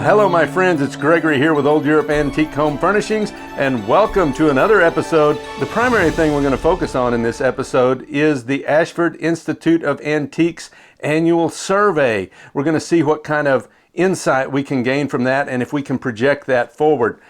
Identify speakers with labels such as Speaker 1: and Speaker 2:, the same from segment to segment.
Speaker 1: hello my friends, it's Gregory here with Old Europe Antique Home Furnishings, and welcome to another episode. The primary thing we're going to focus on in this episode is the Asheford Institute of Antiques annual survey. We're going to see what kind of insight we can gain from that and if we can project that forward.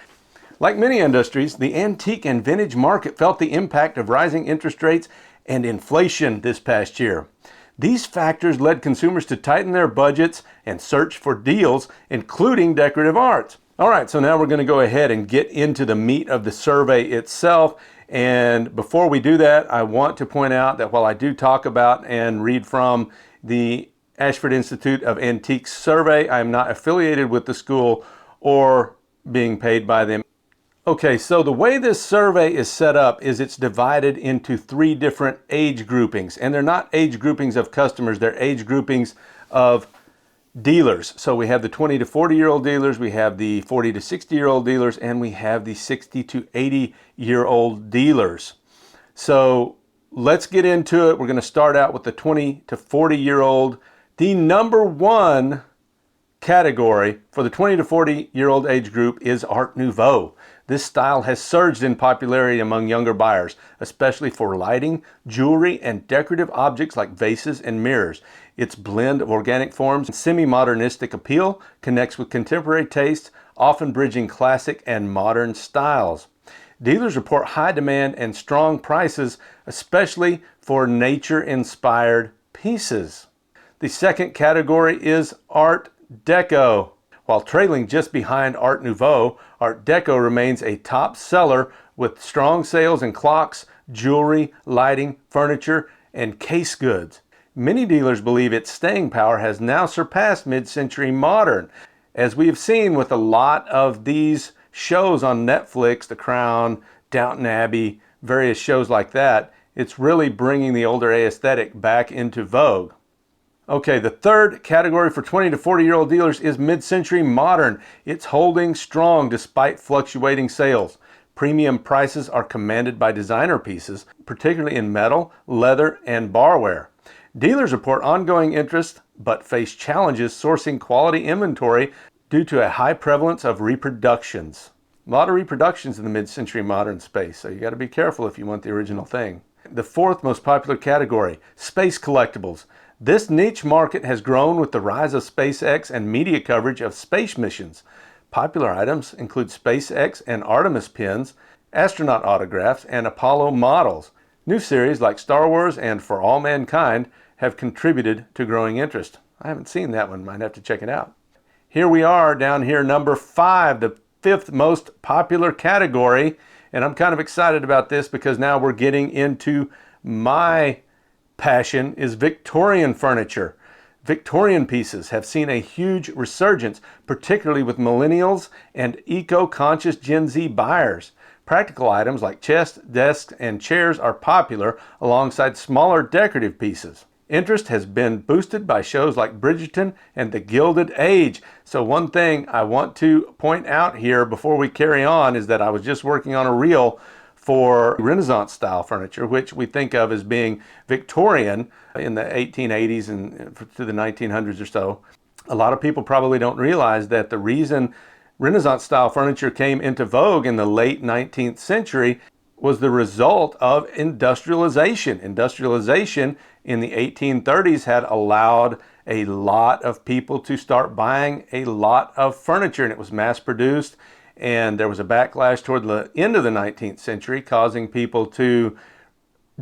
Speaker 1: Like many industries, the antique and vintage market felt the impact of rising interest rates and inflation this past year. These factors led consumers to tighten their budgets and search for deals, including decorative arts. All right, so now we're going to go ahead and get into the meat of the survey itself. And before we do that, I want to point out that while I do talk about and read from the Asheford Institute of Antiques survey, I am not affiliated with the school or being paid by them. Okay, so the way this survey is set up is it's divided into three different age groupings, and they're not age groupings of customers, they're age groupings of dealers. So we have the 20 to 40-year-old dealers, we have the 40 to 60-year-old dealers, and we have the 60 to 80-year-old dealers. So let's get into it. We're going to start out with the 20 to 40-year-old. The number one category for the 20 to 40-year-old age group is Art Nouveau. This style has surged in popularity among younger buyers, especially for lighting, jewelry, and decorative objects like vases and mirrors. Its blend of organic forms and semi-modernistic appeal connects with contemporary tastes, often bridging classic and modern styles. Dealers report high demand and strong prices, especially for nature-inspired pieces. The second category is Art Deco. While trailing just behind Art Nouveau, Art Deco remains a top seller with strong sales in clocks, jewelry, lighting, furniture, and case goods. Many dealers believe its staying power has now surpassed mid-century modern. As we have seen with a lot of these shows on Netflix, The Crown, Downton Abbey, various shows like that, it's really bringing the older aesthetic back into vogue. Okay, the third category for 20 to 40-year-old dealers is mid-century modern. It's holding strong despite fluctuating sales. Premium prices are commanded by designer pieces, particularly in metal, leather, and barware. Dealers report ongoing interest, but face challenges sourcing quality inventory due to a high prevalence of reproductions. A lot of reproductions in the mid-century modern space, so you got to be careful if you want the original thing. The fourth most popular category, space collectibles. This niche market has grown with the rise of SpaceX and media coverage of space missions. Popular items include SpaceX and Artemis pins, astronaut autographs, and Apollo models. New series like Star Wars and For All Mankind have contributed to growing interest. I haven't seen that one, might have to check it out. Here we are down here, number 5, the fifth most popular category. And I'm kind of excited about this because now we're getting into my passion is Victorian furniture. Victorian pieces have seen a huge resurgence, particularly with millennials and eco-conscious Gen Z buyers. Practical items like chests, desks, and chairs are popular alongside smaller decorative pieces. Interest has been boosted by shows like Bridgerton and The Gilded Age. So one thing I want to point out here before we carry on is that I was just working on a reel for Renaissance style furniture, which we think of as being Victorian in the 1880s and to the 1900s or so. A lot of people probably don't realize that the reason Renaissance style furniture came into vogue in the late 19th century was the result of industrialization. Industrialization in the 1830s had allowed a lot of people to start buying a lot of furniture, and it was mass produced. And there was a backlash toward the end of the 19th century, causing people to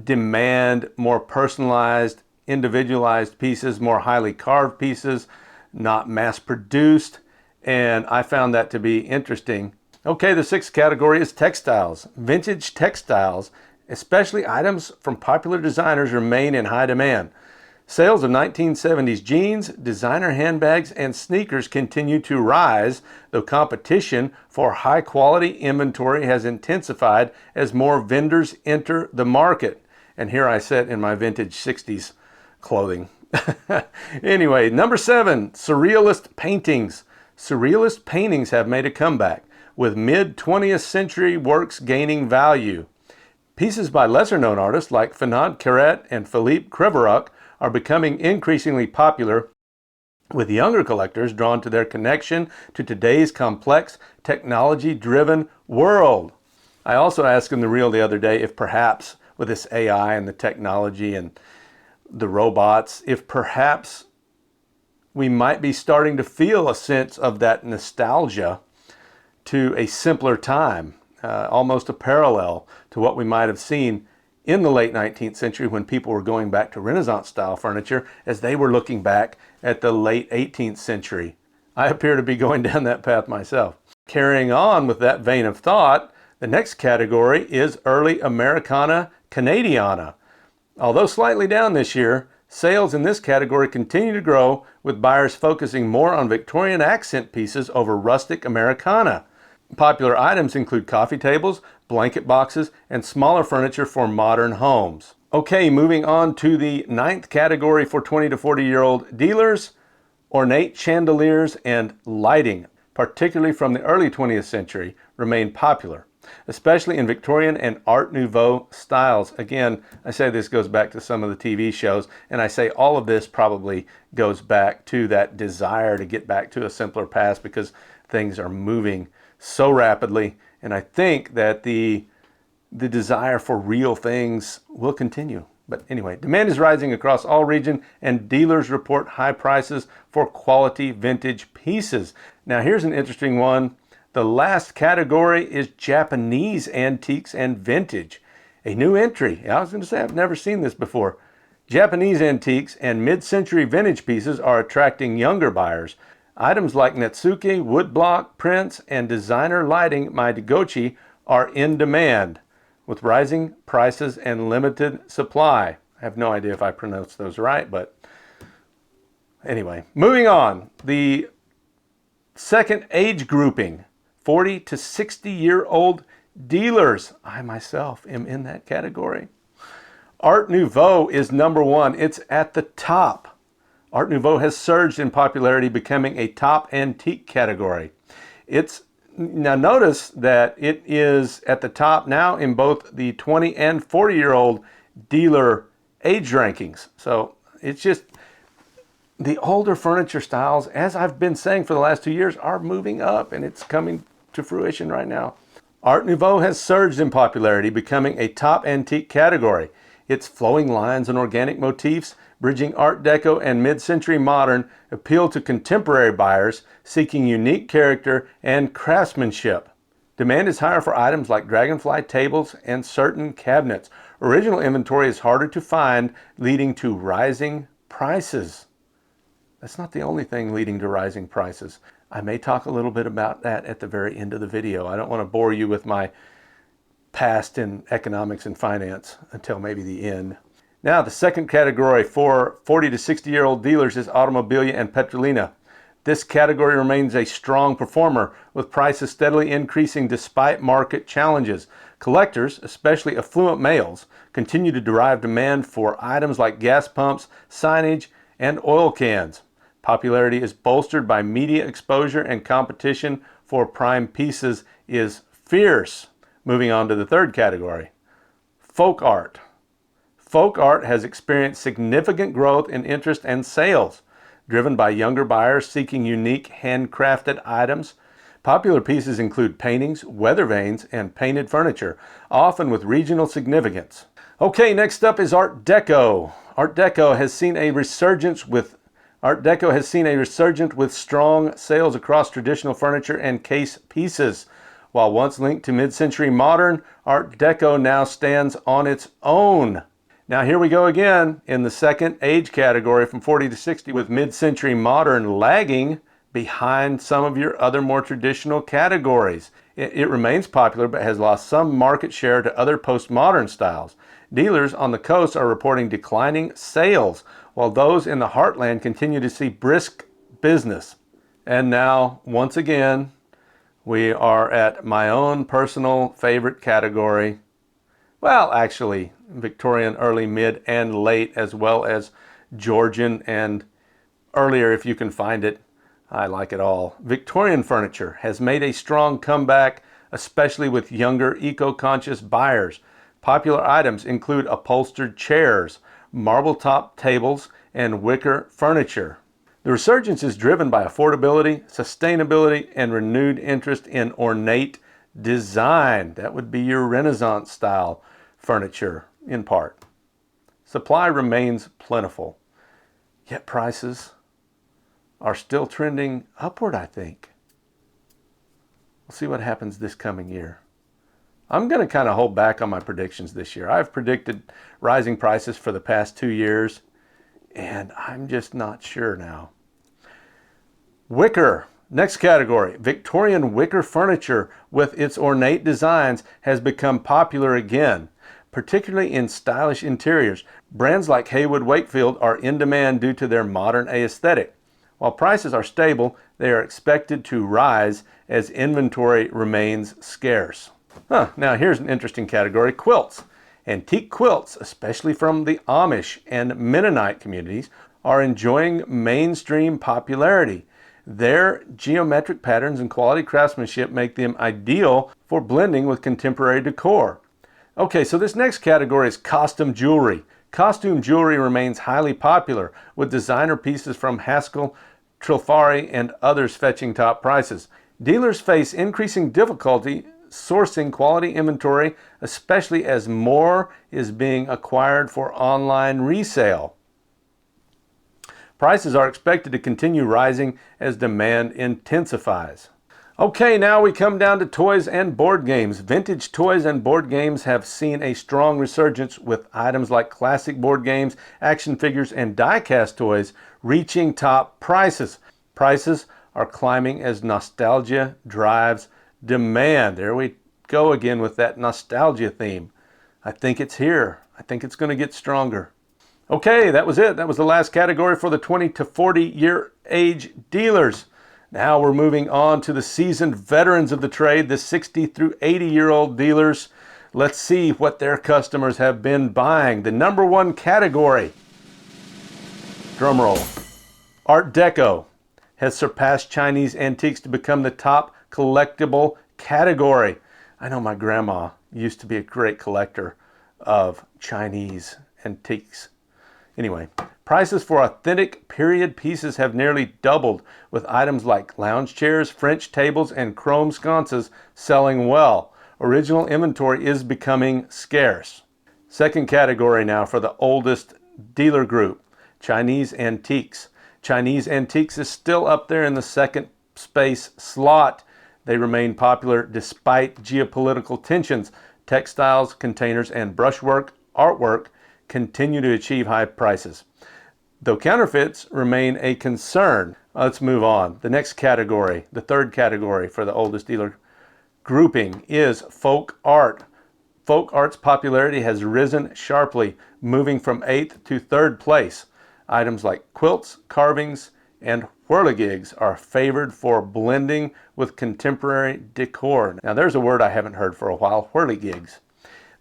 Speaker 1: demand more personalized, individualized pieces, more highly carved pieces, not mass produced. And I found that to be interesting. Okay, the sixth category is textiles. Vintage textiles, especially items from popular designers, remain in high demand. Sales of 1970s jeans, designer handbags, and sneakers continue to rise, though competition for high-quality inventory has intensified as more vendors enter the market. And here I sit in my vintage 60s clothing. Anyway, number 7, surrealist paintings. Surrealist paintings have made a comeback, with mid-20th century works gaining value. Pieces by lesser-known artists like Fernand Caret and Philippe Creverock are becoming increasingly popular with younger collectors drawn to their connection to today's complex, technology-driven world. I also asked in the reel the other day if perhaps with this AI and the technology and the robots, if perhaps we might be starting to feel a sense of that nostalgia to a simpler time, almost a parallel to what we might have seen in the late 19th century when people were going back to Renaissance style furniture as they were looking back at the late 18th century. I appear to be going down that path myself. Carrying on with that vein of thought, the next category is early Americana Canadiana. Although slightly down this year, sales in this category continue to grow, with buyers focusing more on Victorian accent pieces over rustic Americana. Popular items include coffee tables, blanket boxes, and smaller furniture for modern homes. Okay, moving on to the ninth category for 20 to 40-year-old dealers, ornate chandeliers and lighting, particularly from the early 20th century, remain popular, especially in Victorian and Art Nouveau styles. Again, I say this goes back to some of the TV shows, and I say all of this probably goes back to that desire to get back to a simpler past because things are moving so rapidly, and I think that the desire for real things will continue. But anyway, demand is rising across all regions, and dealers report high prices for quality vintage pieces. Now here's an interesting one. The last category is Japanese antiques and vintage. A new entry. I was going to say I've never seen this before. Japanese antiques and mid-century vintage pieces are attracting younger buyers. Items like Netsuke, woodblock, prints, and designer lighting Maidoguchi are in demand, with rising prices and limited supply. I have no idea if I pronounced those right, but anyway. Moving on. The second age grouping, 40 to 60-year-old dealers. I myself am in that category. Art Nouveau is number one. It's at the top. Art Nouveau has surged in popularity, becoming a top antique category. Now notice that it is at the top now in both the 20 and 40-year-old dealer age rankings. So it's just the older furniture styles, as I've been saying for the last 2 years, are moving up, and it's coming to fruition right now. Art Nouveau has surged in popularity, becoming a top antique category. Its flowing lines and organic motifs, bridging Art Deco and mid-century modern, appeal to contemporary buyers seeking unique character and craftsmanship. Demand is higher for items like dragonfly tables and certain cabinets. Original inventory is harder to find, leading to rising prices. That's not the only thing leading to rising prices. I may talk a little bit about that at the very end of the video. I don't want to bore you with my past in economics and finance until maybe the end. Now, the second category for 40 to 60-year-old dealers is automobilia and petrolina. This category remains a strong performer, with prices steadily increasing despite market challenges. Collectors, especially affluent males, continue to derive demand for items like gas pumps, signage, and oil cans. Popularity is bolstered by media exposure, and competition for prime pieces is fierce. Moving on to the third category, folk art. Folk art has experienced significant growth in interest and sales, driven by younger buyers seeking unique handcrafted items. Popular pieces include paintings, weather vanes, and painted furniture, often with regional significance. Okay, next up is Art Deco. Art Deco has seen a resurgence with strong sales across traditional furniture and case pieces. While once linked to mid-century modern, Art Deco now stands on its own. Now here we go again in the second age category from 40 to 60, with mid-century modern lagging behind some of your other more traditional categories. It remains popular but has lost some market share to other postmodern styles. Dealers on the coast are reporting declining sales, while those in the heartland continue to see brisk business. And now, once again, we are at my own personal favorite category. Well, actually, Victorian, early, mid, and late, as well as Georgian and earlier if you can find it. I like it all. Victorian furniture has made a strong comeback, especially with younger, eco-conscious buyers. Popular items include upholstered chairs, marble-top tables, and wicker furniture. The resurgence is driven by affordability, sustainability, and renewed interest in ornate design. That would be your Renaissance style furniture in part. Supply remains plentiful, yet prices are still trending upward, I think. We'll see what happens this coming year. I'm going to kind of hold back on my predictions this year. I've predicted rising prices for the past 2 years, and I'm just not sure now. Wicker, next category. Victorian wicker furniture with its ornate designs has become popular again, particularly in stylish interiors. Brands like Haywood Wakefield are in demand due to their modern aesthetic. While prices are stable, they are expected to rise as inventory remains scarce. Now here's an interesting category, quilts. Antique quilts, especially from the Amish and Mennonite communities, are enjoying mainstream popularity. Their geometric patterns and quality craftsmanship make them ideal for blending with contemporary decor. Okay, so this next category is costume jewelry. Costume jewelry remains highly popular, with designer pieces from Haskell, Trilfari, and others fetching top prices. Dealers face increasing difficulty sourcing quality inventory, especially as more is being acquired for online resale. Prices are expected to continue rising as demand intensifies. Okay, now we come down to toys and board games. Vintage toys and board games have seen a strong resurgence, with items like classic board games, action figures, and die-cast toys reaching top prices. Prices are climbing as nostalgia drives demand. There we go again with that nostalgia theme. I think it's here. I think it's going to get stronger. Okay, that was it. That was the last category for the 20 to 40 year age dealers. Now we're moving on to the seasoned veterans of the trade, the 60 through 80-year-old dealers. Let's see what their customers have been buying. The number one category, drum roll, Art Deco, has surpassed Chinese antiques to become the top collectible category. I know my grandma used to be a great collector of Chinese antiques. Anyway, prices for authentic period pieces have nearly doubled, with items like lounge chairs, French tables, and chrome sconces selling well. Original inventory is becoming scarce. Second category now for the oldest dealer group, Chinese antiques. Chinese antiques is still up there in the second space slot. They remain popular despite geopolitical tensions. Textiles, containers, and brushwork, artwork continue to achieve high prices, though counterfeits remain a concern. Let's move on. The next category, the third category for the oldest dealer grouping, is folk art. Folk art's popularity has risen sharply, moving from 8th to 3rd place. Items like quilts, carvings, and whirligigs are favored for blending with contemporary decor. Now there's a word I haven't heard for a while, whirligigs.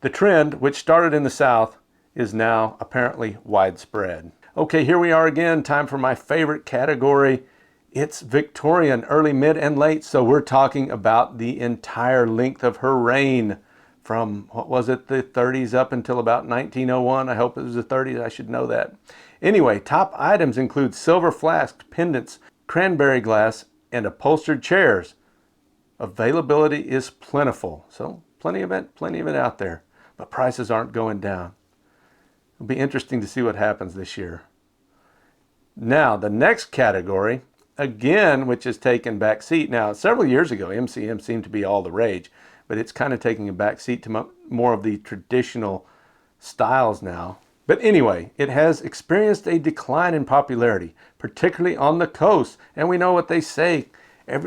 Speaker 1: The trend, which started in the South, is now apparently widespread. Okay, here we are again. Time for my favorite category. It's Victorian, early, mid, and late. So we're talking about the entire length of her reign from, what was it, the 30s up until about 1901. I hope it was the 30s. I should know that. Anyway, top items include silver flasks, pendants, cranberry glass, and upholstered chairs. Availability is plentiful. So plenty of it out there. But prices aren't going down. It'll be interesting to see what happens this year. Now, the next category, again, which has taken back seat. Now, several years ago, MCM seemed to be all the rage, but it's kind of taking a back seat to more of the traditional styles now. But anyway, it has experienced a decline in popularity, particularly on the coast. And we know what they say.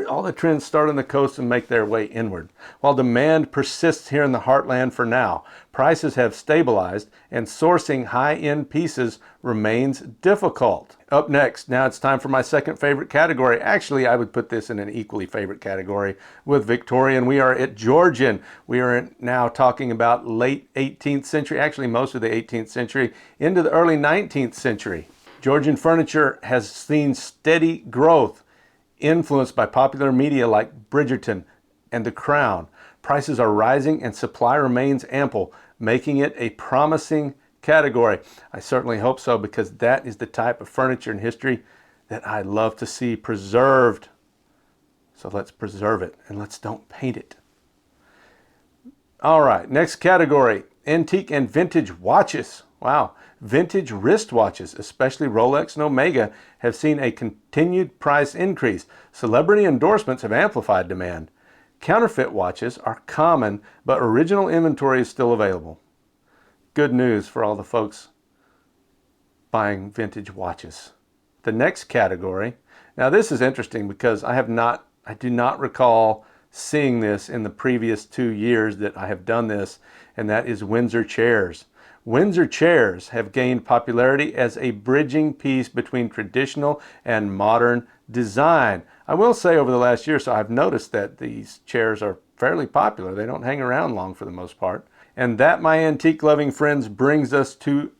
Speaker 1: All the trends start on the coast and make their way inward. While demand persists here in the heartland for now, prices have stabilized and sourcing high-end pieces remains difficult. Up next, now it's time for my second favorite category. Actually, I would put this in an equally favorite category with Victorian. We are at Georgian. We are now talking about late 18th century, actually most of the 18th century, into the early 19th century. Georgian furniture has seen steady growth, influenced by popular media like Bridgerton and The Crown. Prices are rising and supply remains ample, making it a promising category. I certainly hope so, because that is the type of furniture and history that I love to see preserved. So let's preserve it and let's don't paint it. All right, next category, antique and vintage watches. Wow, vintage wristwatches, especially Rolex and Omega, have seen a continued price increase. Celebrity endorsements have amplified demand. Counterfeit watches are common, but original inventory is still available. Good news for all the folks buying vintage watches. The next category, now this is interesting because I do not recall seeing this in the previous 2 years that I have done this, and that is Windsor chairs. Windsor chairs have gained popularity as a bridging piece between traditional and modern design. I will say over the last year or so, I've noticed that these chairs are fairly popular. They don't hang around long for the most part. And that, my antique loving friends, brings us to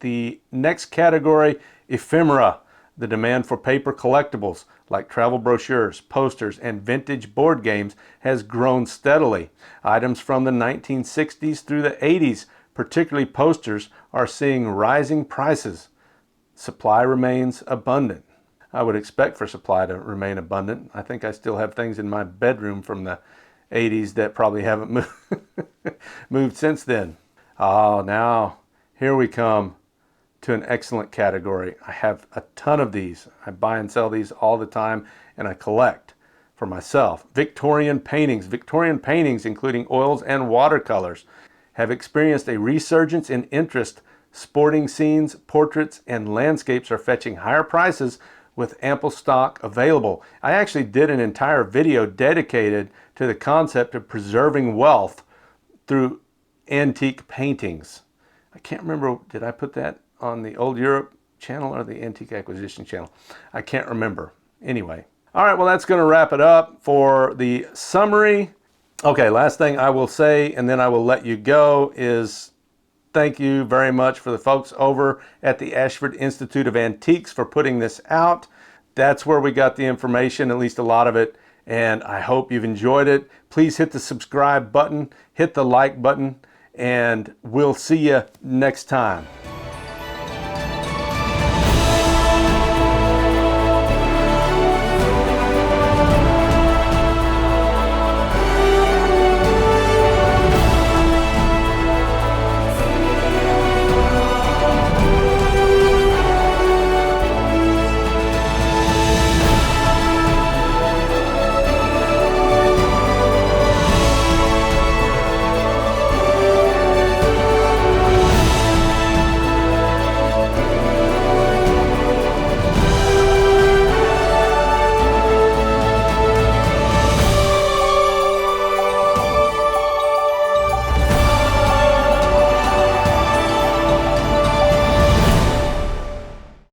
Speaker 1: the next category, ephemera. The demand for paper collectibles like travel brochures, posters, and vintage board games has grown steadily. Items from the 1960s through the 80s, particularly posters, are seeing rising prices. Supply remains abundant. I would expect for supply to remain abundant. I think I still have things in my bedroom from the 80s that probably haven't moved since then. Oh, now here we come to an excellent category. I have a ton of these. I buy and sell these all the time, and I collect for myself. Victorian paintings. Victorian paintings, including oils and watercolors, have experienced a resurgence in interest. Sporting scenes, portraits, and landscapes are fetching higher prices with ample stock available. I actually did an entire video dedicated to the concept of preserving wealth through antique paintings. I can't remember, did I put that on the Old Europe channel or the Antique Acquisition channel? I can't remember. Anyway. All right, well, that's going to wrap it up for the summary. Okay, last thing I will say, and then I will let you go, is thank you very much for the folks over at the Asheford Institute of Antiques for putting this out. That's where we got the information, at least a lot of it, and I hope you've enjoyed it. Please hit the subscribe button, hit the like button, and we'll see you next time.